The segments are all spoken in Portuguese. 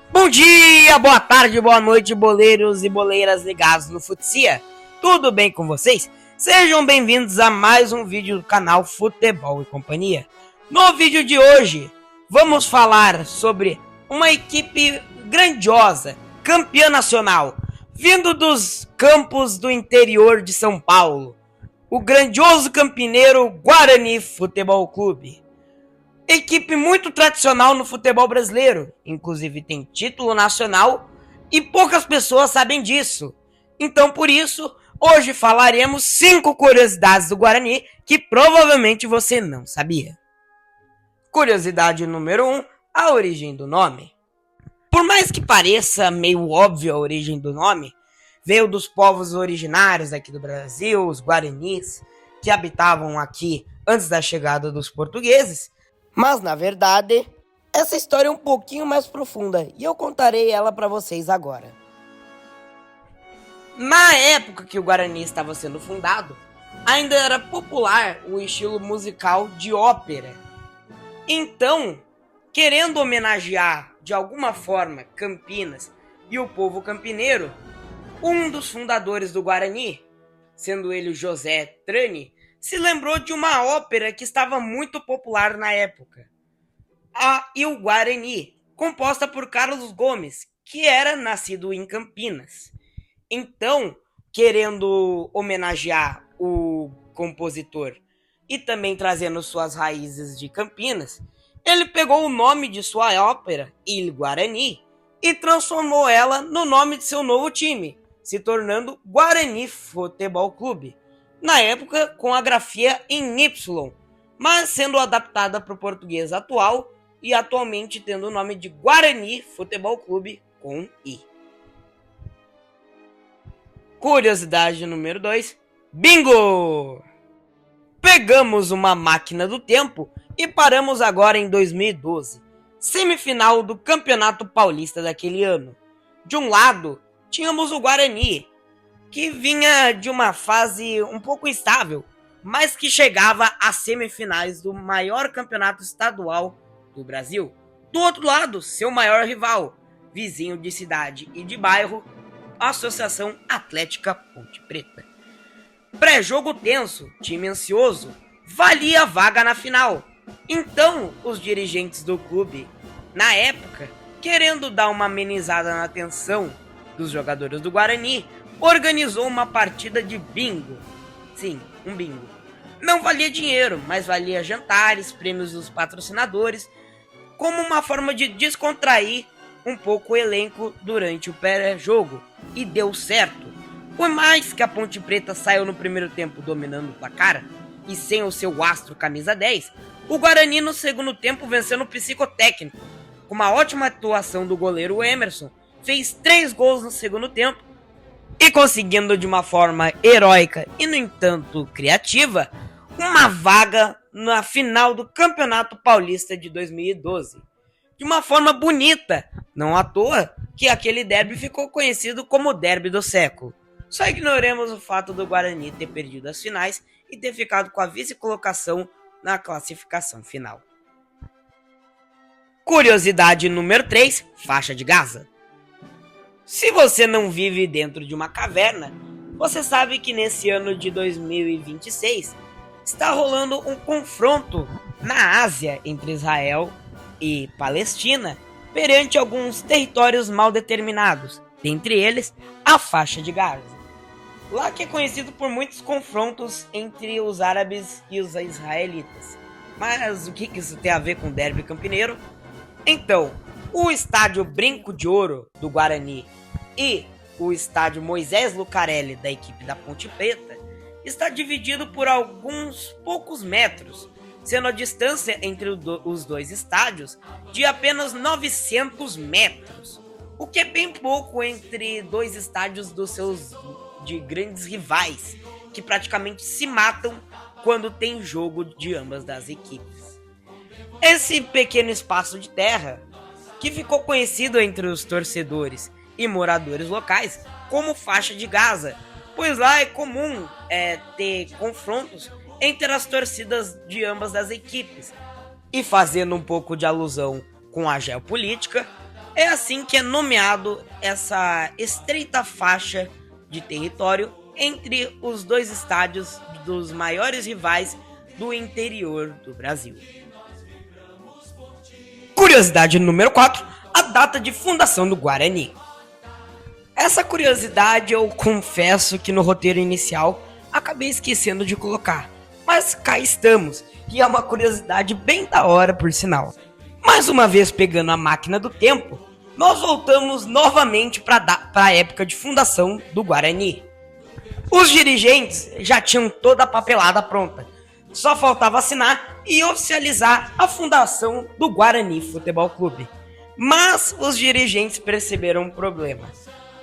Bom dia, boa tarde, boa noite, boleiros e boleiras ligados no Futsia. Tudo bem com vocês? Sejam bem-vindos a mais um vídeo do canal Futebol e Companhia. No vídeo de hoje, vamos falar sobre uma equipe grandiosa, campeã nacional, vindo dos campos do interior de São Paulo, o grandioso campineiro Guarani Futebol Clube. Equipe muito tradicional no futebol brasileiro, inclusive tem título nacional e poucas pessoas sabem disso. Então por isso, hoje falaremos 5 curiosidades do Guarani que provavelmente você não sabia. Curiosidade número 1, a origem do nome. Por mais que pareça meio óbvio a origem do nome, veio dos povos originários aqui do Brasil, os Guaranis, que habitavam aqui antes da chegada dos portugueses. Mas, na verdade, essa história é um pouquinho mais profunda e eu contarei ela para vocês agora. Na época que o Guarani estava sendo fundado, ainda era popular o estilo musical de ópera. Então, querendo homenagear de alguma forma Campinas e o povo campineiro, um dos fundadores do Guarani, sendo ele José Trani, se lembrou de uma ópera que estava muito popular na época, a Il Guarani, composta por Carlos Gomes, que era nascido em Campinas. Então, querendo homenagear o compositor e também trazendo suas raízes de Campinas, ele pegou o nome de sua ópera, Il Guarani, e transformou ela no nome de seu novo time, se tornando Guarani Futebol Clube. Na época com a grafia em Y, mas sendo adaptada para o português atual e atualmente tendo o nome de Guarani Futebol Clube com I. Curiosidade número 2, bingo! Pegamos uma máquina do tempo e paramos agora em 2012, semifinal do Campeonato Paulista daquele ano. De um lado, tínhamos o Guarani, que vinha de uma fase um pouco instável, mas que chegava às semifinais do maior campeonato estadual do Brasil. Do outro lado, seu maior rival, vizinho de cidade e de bairro, a Associação Atlética Ponte Preta. Pré-jogo tenso, time ansioso, valia a vaga na final. Então, os dirigentes do clube, na época, querendo dar uma amenizada na tensão dos jogadores do Guarani, organizou uma partida de bingo. Sim, um bingo. Não valia dinheiro, mas valia jantares, prêmios dos patrocinadores, como uma forma de descontrair um pouco o elenco durante o pré-jogo. E deu certo. Por mais que a Ponte Preta saiu no primeiro tempo dominando o placar e sem o seu astro camisa 10, o Guarani no segundo tempo venceu no psicotécnico. Com uma ótima atuação do goleiro Emerson, fez 3 gols no segundo tempo, e conseguindo de uma forma heróica e, no entanto, criativa, uma vaga na final do Campeonato Paulista de 2012. De uma forma bonita, não à toa que aquele derby ficou conhecido como o derby do século. Só ignoremos o fato do Guarani ter perdido as finais e ter ficado com a vice-colocação na classificação final. Curiosidade número 3, faixa de Gaza. Se você não vive dentro de uma caverna, você sabe que nesse ano de 2026 está rolando um confronto na Ásia entre Israel e Palestina perante alguns territórios mal determinados, dentre eles a faixa de Gaza. Lá que é conhecido por muitos confrontos entre os árabes e os israelitas. Mas o que isso tem a ver com o derby campineiro? Então, o estádio Brinco de Ouro do Guarani e o estádio Moisés Lucarelli da equipe da Ponte Preta está dividido por alguns poucos metros, sendo a distância entre os dois estádios de apenas 900 metros, o que é bem pouco entre dois estádios de grandes rivais, que praticamente se matam quando tem jogo de ambas das equipes. Esse pequeno espaço de terra, que ficou conhecido entre os torcedores e moradores locais como faixa de Gaza, pois lá é comum ter confrontos entre as torcidas de ambas as equipes. E fazendo um pouco de alusão com a geopolítica, É assim que é nomeado essa estreita faixa de território entre os dois estádios dos maiores rivais do interior do Brasil. Curiosidade número 4, a data de fundação do Guarani. Essa curiosidade eu confesso que no roteiro inicial acabei esquecendo de colocar, mas cá estamos, e é uma curiosidade bem da hora por sinal. Mais uma vez pegando a máquina do tempo, nós voltamos novamente para a época de fundação do Guarani. Os dirigentes já tinham toda a papelada pronta, só faltava assinar e oficializar a fundação do Guarani Futebol Clube. Mas os dirigentes perceberam um problema.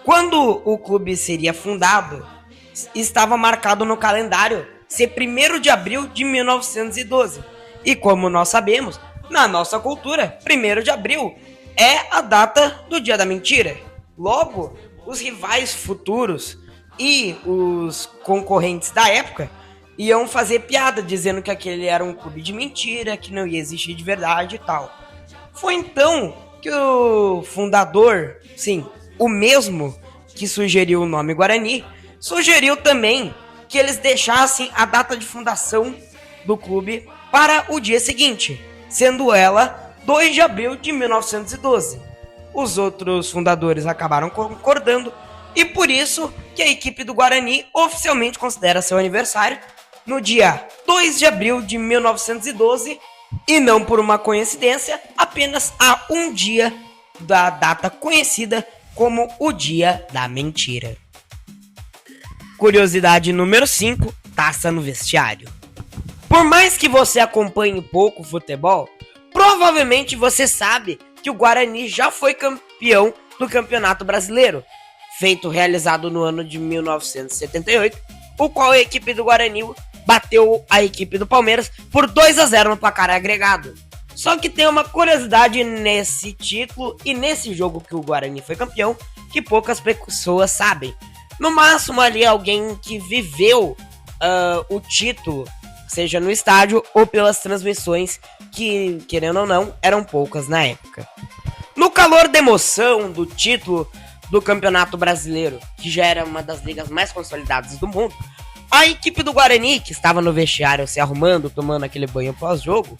Quando o clube seria fundado, estava marcado no calendário ser 1º de abril de 1912. E como nós sabemos, na nossa cultura, 1º de abril é a data do Dia da Mentira. Logo, os rivais futuros e os concorrentes da época iam fazer piada dizendo que aquele era um clube de mentira, que não ia existir de verdade e tal. Foi então que o fundador, sim, o mesmo que sugeriu o nome Guarani, sugeriu também que eles deixassem a data de fundação do clube para o dia seguinte, sendo ela 2 de abril de 1912. Os outros fundadores acabaram concordando e por isso que a equipe do Guarani oficialmente considera seu aniversário no dia 2 de abril de 1912 e não por uma coincidência, apenas a um dia da data conhecida como o Dia da Mentira. Curiosidade número 5, taça no vestiário. Por mais que você acompanhe pouco futebol, provavelmente você sabe que o Guarani já foi campeão do Campeonato Brasileiro, realizado no ano de 1978, o qual a equipe do Guarani bateu a equipe do Palmeiras por 2-0 no placar agregado. Só que tem uma curiosidade nesse título e nesse jogo que o Guarani foi campeão, que poucas pessoas sabem. No máximo ali alguém que viveu o título, seja no estádio ou pelas transmissões, que, querendo ou não, eram poucas na época. No calor da emoção do título do Campeonato Brasileiro, que já era uma das ligas mais consolidadas do mundo, a equipe do Guarani, que estava no vestiário se arrumando, tomando aquele banho pós-jogo,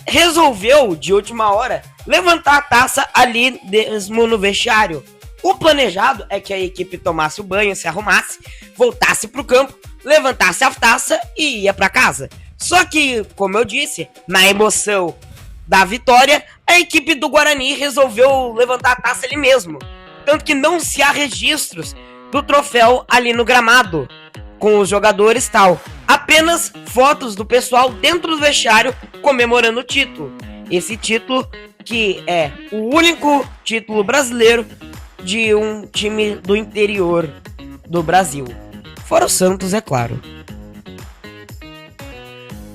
resolveu, de última hora, levantar a taça ali mesmo no vestiário. O planejado é que a equipe tomasse o banho, se arrumasse, voltasse para o campo, levantasse a taça e ia para casa. Só que, como eu disse, na emoção da vitória, a equipe do Guarani resolveu levantar a taça ali mesmo. Tanto que não se há registros do troféu ali no gramado, com os jogadores e tal. Apenas fotos do pessoal dentro do vestiário comemorando o título. Esse título que é o único título brasileiro de um time do interior do Brasil. Fora o Santos, é claro.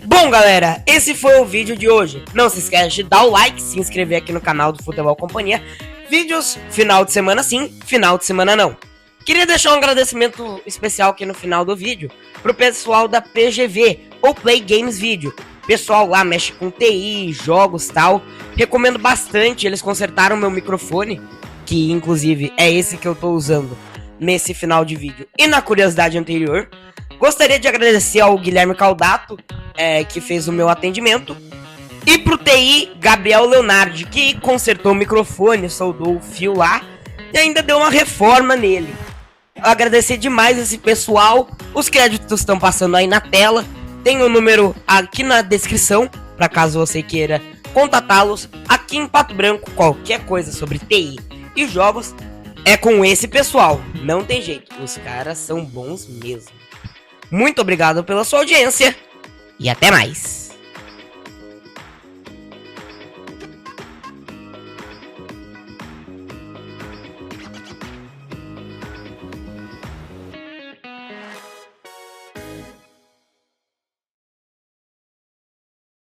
Bom, galera, esse foi o vídeo de hoje. Não se esqueça de dar o like, se inscrever aqui no canal do Futebol Companhia. Vídeos final de semana sim, final de semana não. Queria deixar um agradecimento especial aqui no final do vídeo pro pessoal da PGV, ou Play Games Video. Pessoal lá mexe com TI, jogos e tal. Recomendo bastante, eles consertaram meu microfone, que inclusive é esse que eu tô usando nesse final de vídeo. E na curiosidade anterior, gostaria de agradecer ao Guilherme Caldato, que fez o meu atendimento. E pro TI, Gabriel Leonardi, que consertou o microfone, soldou o fio lá e ainda deu uma reforma nele. Agradecer demais esse pessoal. Os créditos estão passando aí na tela. Tem o número aqui na descrição, para caso você queira contatá-los. Aqui em Pato Branco, qualquer coisa sobre TI e jogos é com esse pessoal. Não tem jeito, os caras são bons mesmo. Muito obrigado pela sua audiência e até mais.